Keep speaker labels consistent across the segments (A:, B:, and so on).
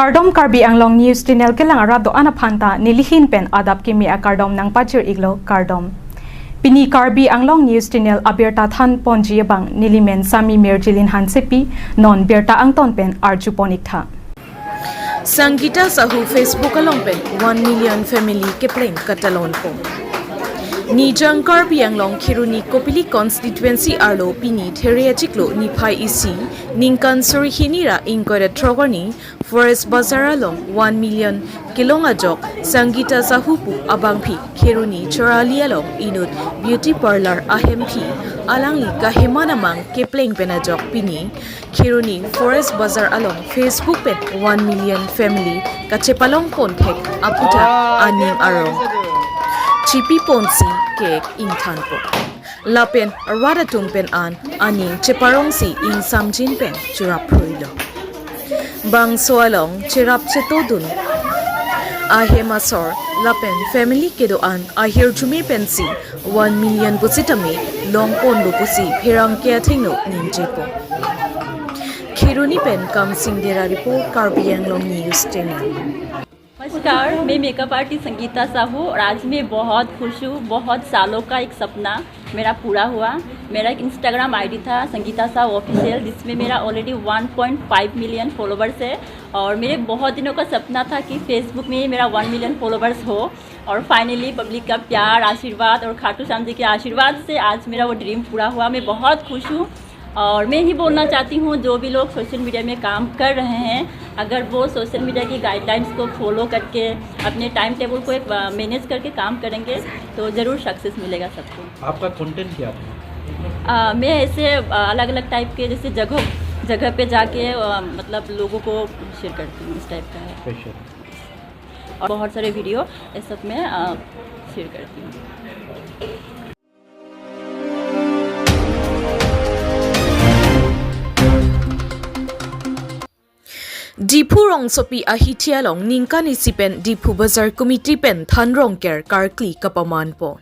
A: Kardom Karbi Anglong News Channel kelang arado anaphanta nilihin pen adap kimi a Kardom nang pachir iglo Kardom. Pini Karbi Anglong News Channel abirta than ponji bang nilimen sami merjilin hansepi non berta angton pen arjuponik tha. Sangita Sahu Facebook along pen 1 million family Kepleng Katalon po. Nijang Karbi Anglong Kiruni Kopili constituency arlo pini theriachiklo niphai isi ningkan surihinira inkore trogoni forest bazar along 1 million kilonga jok Sangita Sahupu abangphi Kiruni chorali along inut beauty parlor ahempi alangli kahemanamang Kepleng penajok pini Kiruni forest bazar along Facebook pen 1 million family kachepalong konthek aputa anim arong Chipi Ponsi Kek Kangthan po. Lapen Radatung pen an aning Cheparong si ing Samjin pen Chirap Pruilo. Bang soalong Chirap Chetodun. Ahemasor Lapen Family Kedoan Ahir Chumi Pensi 1 million Pusitame Long Pondo Pusi Pirang Keatingno Ninjepo. Kiruni pen Kam Singdera Report Karbi Anglong News Channel.
B: नमस्कार, मैं makeup artist Sangeeta Sahu और आज मैं बहुत खुश हूँ। बहुत सालों का एक सपना मेरा पूरा हुआ। मेरा एक इंस्टाग्राम आईडी था संगीता साहू ऑफिशियल, जिसमें मेरा ऑलरेडी 1.5 मिलियन फॉलोवर्स है और मेरे बहुत दिनों का सपना था कि फेसबुक में मेरा 1 मिलियन फॉलोवर्स हो और फाइनली पब्लिक का प्यार, आशीर्वाद और खाटू श्याम जी के आशीर्वाद से आज मेरा वो ड्रीम पूरा हुआ। मैं बहुत खुश हूँ और मैं ही बोलना चाहती हूँ जो भी लोग सोशल मीडिया में काम कर रहे हैं, अगर वो सोशल मीडिया की गाइडलाइंस को फॉलो करके अपने टाइम टेबल को एक मैनेज करके काम करेंगे तो ज़रूर सक्सेस मिलेगा सबको।
C: आपका कंटेंट क्या है?
B: मैं ऐसे अलग अलग टाइप के जैसे जगह पे जाके मतलब लोगों को शेयर करती हूँ, इस टाइप का है। और बहुत सारे वीडियो ये सब में शेयर करती हूँ।
A: Dipurong sopi ahitialong ningkan isipen Dipu Bazar Committee pen Thanrong ker karkli kapaman po.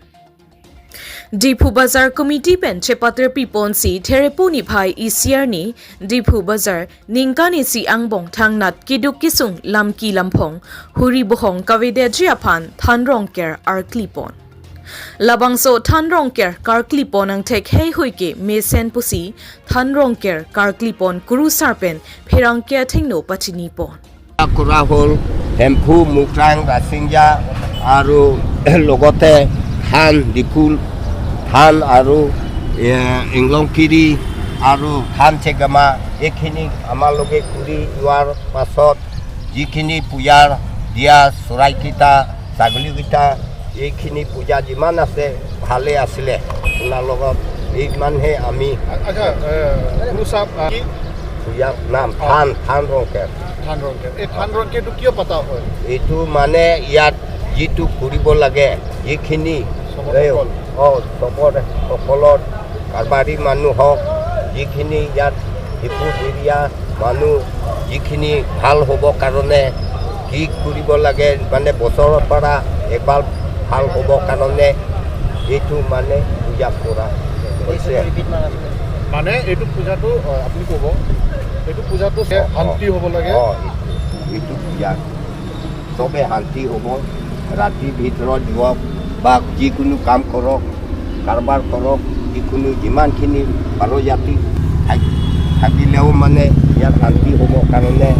A: Dipu Bazar Committee pen chepatre piponsi therepuni bhai isiarni Dipu Bazar ningkan isi angbong thangnat Kedok kisung lamki lampong huri bohong kavede jiapan Thanrong ker arklipon. Labangso Thanrong ker karklipon ang tek hei huike mesen pusi Thanrong ker karklipon kuru sarpen pherang ke thingno pachinipon.
D: Kura hol hempu mukrang rasingja aru logote than dikul than aru inglong kiri aru than chegama ekhini amaloge kuri yuar pasot jikhini puyar dia surai kita sagli kita এইখিনি পূজা যিমান আছে ভালে আছিলে আপোনাৰ লগত এই মানহে আমি
C: আচ্ছা গুৰু সাহেব কি
D: পূজাৰ নাম থান ৰংকে
C: এই থান ৰংকেটো কিয় পতা হয়
D: এইটো মানে ইয়াত যিটো কৰিব লাগে এইখিনি চবৰে সকলৰ কাৰবাৰী মানুহ হওক যিখিনি ইয়াত ডিপু এৰিয়া মানুহ যিখিনি ভাল হ'ব কাৰণে কি কৰিব লাগে মানে বছৰৰ পৰা এবাৰ ভাল হ'ব কাৰণে এইটো মানে পূজা কৰা হৈছে
C: মানে এইটো পূজাটো আপুনি ক'ব এইটো পূজাটো শান্তি হ'ব লাগে
D: এইটো পূজা চবে শান্তি হ'ব ৰাতি ভিতৰত যোৱা বা যিকোনো কাম কৰক কাৰবাৰ কৰক যিকোনো যিমানখিনি পাৰ জাতি থাকিলেও মানে ইয়াত শান্তি হ'ব কাৰণে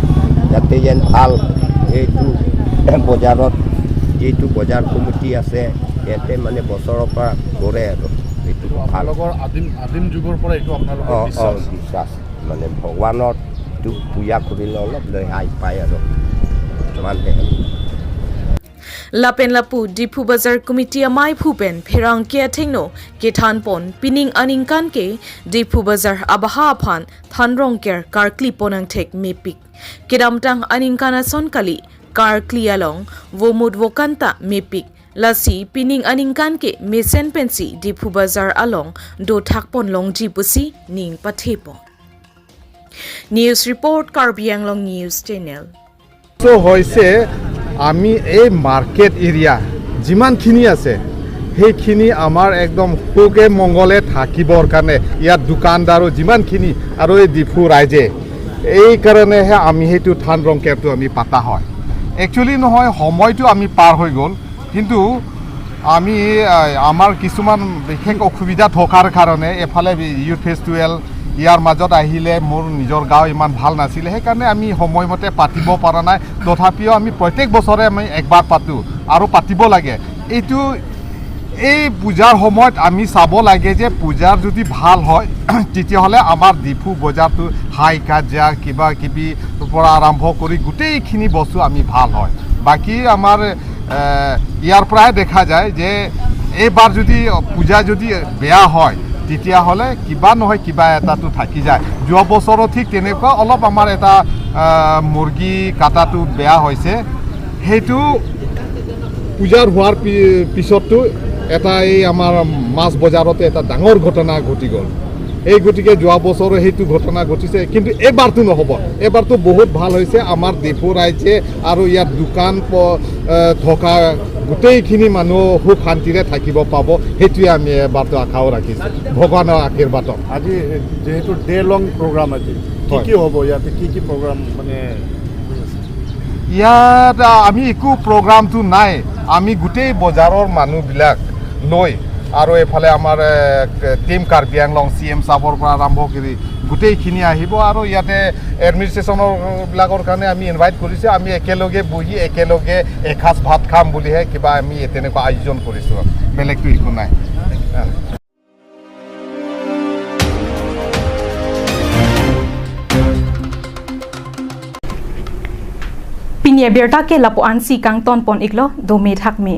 D: যাতে যেন ভাল এইটো বজাৰত যিটো বজাৰ কমিটি আছে ইয়াতে মানে বছৰৰ পৰা কৰে আৰু এইটো
C: আপোনালোকৰ আদিম যুগৰ পৰা এইটো আপোনালোকৰ
D: বিশ্বাস মানে ভগৱানৰ পূজা কৰিলে অলপ ৰেহাই পায় আৰু মানুহে
A: Lapen lapu Dipu Bazar Committee amai phupen pherang ke athingno ke thanpon pining aningkan ke Dipu Bazar abaha phan Thanrong ker karkli ponang thek mepik kedamtang aningkana sonkali karkli along vomud vokanta mepik lasi pining aningkan ke mesen pensi Dipu Bazar along do thakpon longji pusi ning pathepon. News report Karbi Anglong News Channel.
E: So hoise আমি এই market area যিমানখিনি আছে সেইখিনি আমাৰ একদম সুখে মংগলে থাকিবৰ কাৰণে ইয়াত দোকানদাৰো যিমানখিনি আৰু এই ডিপু ৰাইজে এই কাৰণেহে আমি সেইটো ধান ৰং কেম্পটো আমি পাতা হয় একচুৱেলি নহয় সময়টো আমি পাৰ হৈ গ'ল কিন্তু আমি আমাৰ কিছুমান বিশেষ অসুবিধা থকাৰ কাৰণে এফালে ইউথ ফেষ্টিভেল ইয়াৰ মাজত আহিলে মোৰ নিজৰ গাঁও ইমান ভাল নাছিলে সেইকাৰণে আমি সময়মতে পাতিব পৰা নাই তথাপিও আমি প্ৰত্যেক বছৰে আমি একবাৰ পাতোঁ আৰু পাতিব লাগে এইটো এই পূজাৰ সময়ত আমি চাব লাগে যে পূজাৰ যদি ভাল হয় তেতিয়াহ'লে আমাৰ ডিফু বজাৰটো হাই কাজিয়া কিবা কিবি পৰা আৰম্ভ কৰি গোটেইখিনি বস্তু আমি ভাল হয় বাকী আমাৰ ইয়াৰ পৰাই দেখা যায় যে এইবাৰ যদি পূজা যদি বেয়া হয় তেতিয়াহ'লে কিবা নহয় কিবা এটাটো থাকি যায় যোৱা বছৰো ঠিক তেনেকুৱা অলপ আমাৰ এটা মুৰ্গী কাটাটো বেয়া হৈছে সেইটো পূজাৰ হোৱাৰ পিছতো এটা এই আমাৰ মাছ বজাৰতে এটা ডাঙৰ ঘটনা ঘটি গ'ল এই গতিকে যোৱা বছৰো সেইটো ঘটনা ঘটিছে কিন্তু এইবাৰটো নহ'ব এইবাৰটো বহুত ভাল হৈছে আমাৰ ডিফু ৰাইজে আৰু ইয়াত দোকান থকা গোটেইখিনি মানুহ সুখ শান্তিৰে থাকিব পাব সেইটোৱে আমি এবাৰটো আশাও ৰাখিছোঁ ভগৱানৰ আশীৰ্বাদত
C: আজি যেহেতু ডে লং প্ৰগ্ৰাম আজি কি হ'ব ইয়াতে কি প্ৰগ্ৰাম মানে
E: ইয়াত আমি একো প্ৰগ্ৰামটো নাই আমি গোটেই বজাৰৰ মানুহবিলাক লৈ আৰু এইফালে আমাৰ টিম কাৰ্বি আংলং CM চাবৰ পৰা আৰম্ভ কৰি গোটেইখিনি আহিব আৰু ইয়াতে এডমিনিষ্ট্ৰেশ্যনৰবিলাকৰ কাৰণে আমি ইনভাইট কৰিছোঁ আমি একেলগে বহি একেলগে এসাঁজ ভাত খাম বুলিহে কিবা আমি তেনেকুৱা আয়োজন কৰিছোঁ বেলেগটো একো নাই
A: Pinya berta ke lapuan si Kangthan pon iklo do me thak me